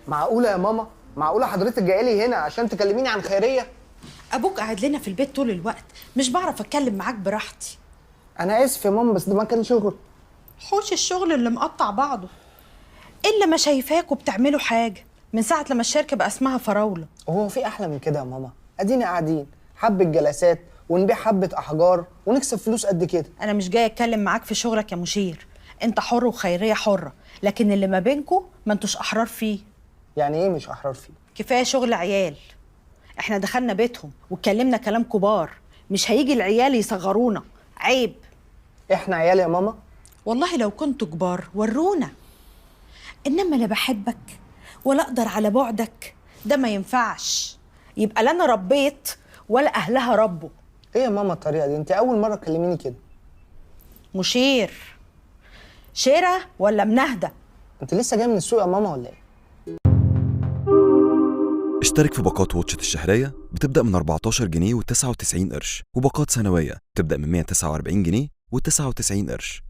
معقولة يا ماما؟ معقولة حضرتك جاية لي هنا عشان تكلميني عن خيرية؟ ابوك قاعد لنا في البيت طول الوقت، مش بعرف اتكلم معاك براحتي. أنا آسف يا ماما، بس ده ما كان شغل. حوش الشغل اللي مقطع بعضه، الا ما شايفاكوا بتعملوا حاجه من ساعه لما الشركه بقى اسمها فراوله. وهو في أحلى من كده يا ماما؟ أدينا قاعدين حبة جلسات ونبيع حبة أحجار ونكسب فلوس قد كده. انا مش جايه اتكلم معاك في شغلك يا مشير، انت حر وخيريه حره، لكن اللي ما بينكوا ما انتوش احرار فيه. يعني إيه مش أحرار فيه؟ كفايه شغل عيال. احنا دخلنا بيتهم واتكلمنا كلام كبار، مش هيجي العيال يصغرونا. عيب. إحنا عيال يا ماما؟ والله لو كنتوا كبار ورونا، انما لا بحبك ولا اقدر على بعدك، ده ما ينفعش. يبقى لا انا ربيت ولا اهلها ربوا. إيه يا ماما الطريقة دي؟ أنت أول مرة تكلميني كده. مشير شيرة ولا منهدة؟ أنت لسه جاي من السوق يا ماما ولا إيه؟ اشترك في باقات واتشت الشهرية بتبدأ من 14 جنيه و99 قرش، وباقات سنوية بتبدأ من 149 جنيه و99 قرش.